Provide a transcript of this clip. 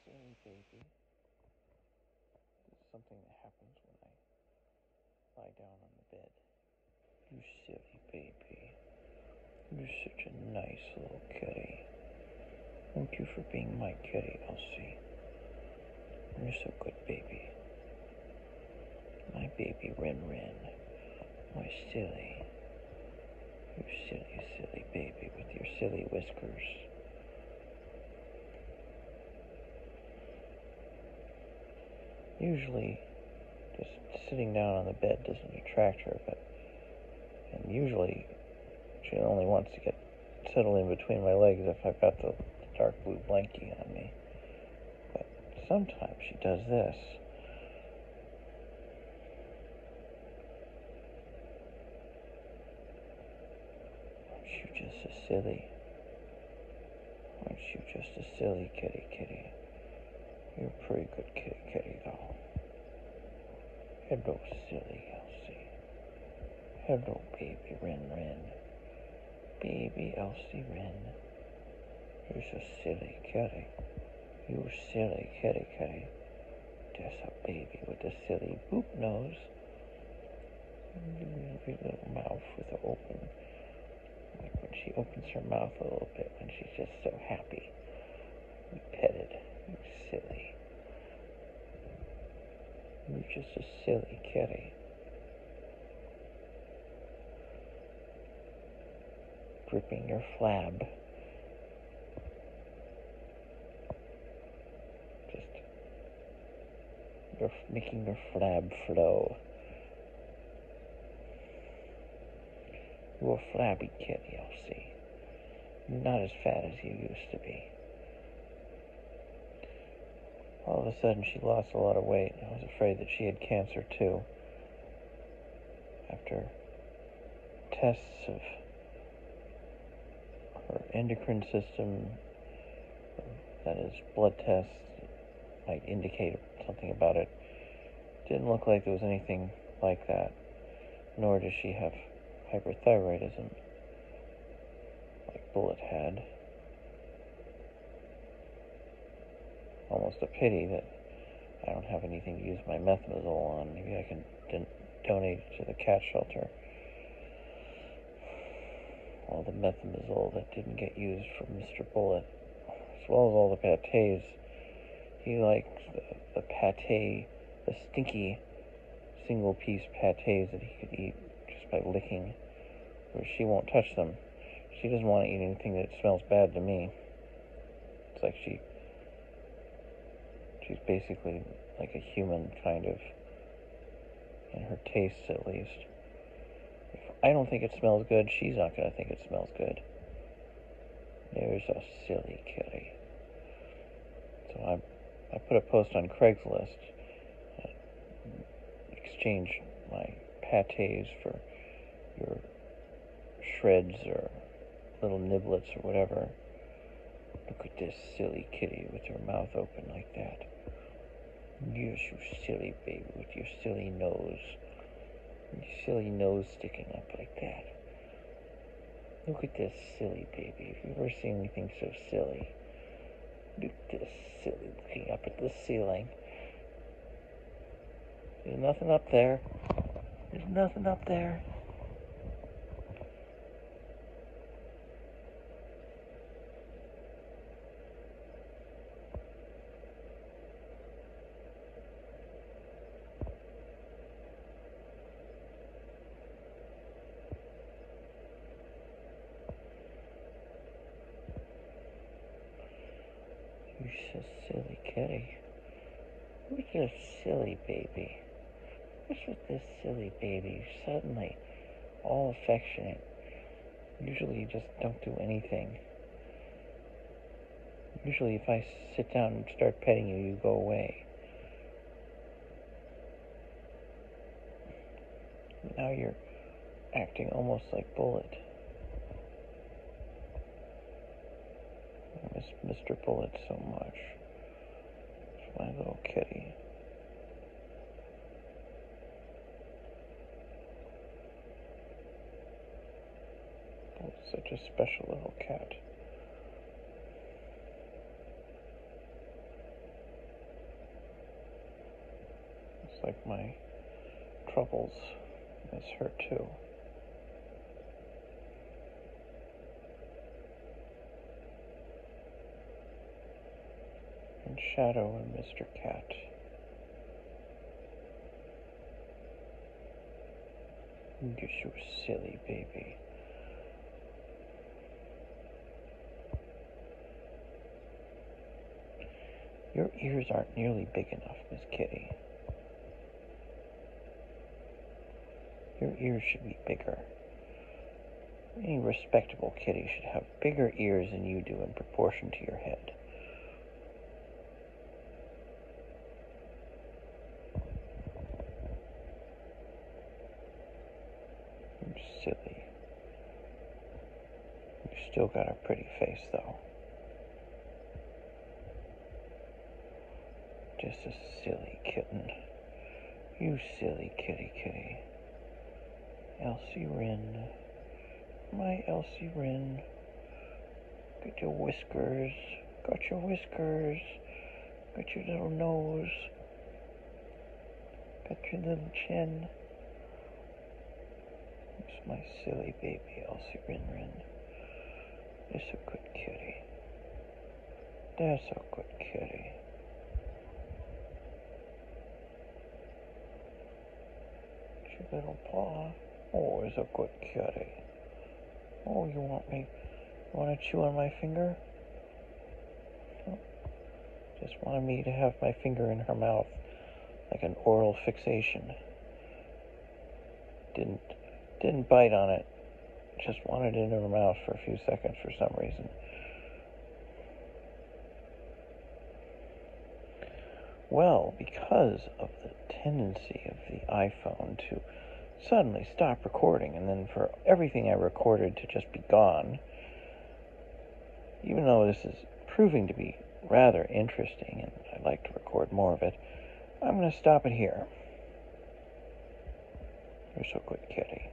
silly baby. This is something that happens when I lie down on the bed. You silly baby. You're such a nice little kitty. Thank you for being my kitty, Elsie. You're so good, baby. My baby Rin Rin. My silly. You silly, silly baby with your silly whiskers. Usually, just sitting down on the bed doesn't attract her, and usually she only wants to get settled in between my legs if I've got the dark blue blankie on me. But sometimes she does this. Aren't you just a silly? Aren't you just a silly kitty? You're a pretty good kitty though. Hello, silly Elsie. Hello, baby Rin Rin. Baby Elsie Rin. You're so silly kitty. You silly kitty. There's a baby with a silly boop nose. Your little mouth with an open. Like when she opens her mouth a little bit when she's just so happy. You pet it. You silly. You're just a silly kitty. Gripping your flab. You're making your flab flow. You're a flabby kitty, Elsie. You're not as fat as you used to be. All of a sudden, she lost a lot of weight. I was afraid that she had cancer, too. After tests of her endocrine system, that is, blood tests, might indicate something about it. Didn't look like there was anything like that, nor does she have hyperthyroidism, like Bullet had. Almost a pity that I don't have anything to use my methimazole on. Maybe I can donate it to the cat shelter. All the methimazole that didn't get used from Mr. Bullet, as well as all the pâtés. He likes the pâté, the stinky single-piece pâtés that he could eat just by licking, where she won't touch them. She doesn't want to eat anything that smells bad to me. It's like she's basically like a human, kind of, in her tastes at least. If I don't think it smells good, she's not going to think it smells good. There's a silly kitty. So I put a post on Craigslist, exchange my pâtés for your shreds or little niblets or whatever. Look at this silly kitty with her mouth open like that. Yes, you silly baby with your silly nose. Your silly nose sticking up like that. Look at this silly baby. Have you ever seen anything so silly? Look at this silly looking up at the ceiling. There's nothing up there. There's nothing up there. You're so silly, kitty. Who's this silly baby? What's with this silly baby? Suddenly, all affectionate. Usually you just don't do anything. Usually if I sit down and start petting you, you go away. Now you're acting almost like Bullet. I miss Mr. Bullet so much. It's my little kitty. Bullet's such a special little cat. like my troubles miss her too. And Shadow and Mr. Cat. You're so silly, baby. Your ears aren't nearly big enough, Miss Kitty. Your ears should be bigger. Any respectable kitty should have bigger ears than you do in proportion to your head. You're silly. You still got a pretty face, though. Just a silly kitten. You silly kitty. Elsie Wren. My Elsie Wren. Got your whiskers. Got your whiskers. Got your little nose. Got your little chin. It's my silly baby Elsie Wren. It's a good kitty. That's a good kitty. Your little paw. Oh, it's a good kitty. Oh, you want to chew on my finger? Oh, just wanted me to have my finger in her mouth, like an oral fixation. Didn't bite on it. Just wanted it in her mouth for a few seconds for some reason. Well, because of the tendency of the iPhone to suddenly stop recording and then for everything I recorded to just be gone, even though this is proving to be rather interesting and I'd like to record more of it, I'm going to stop it here. You're so good, kitty.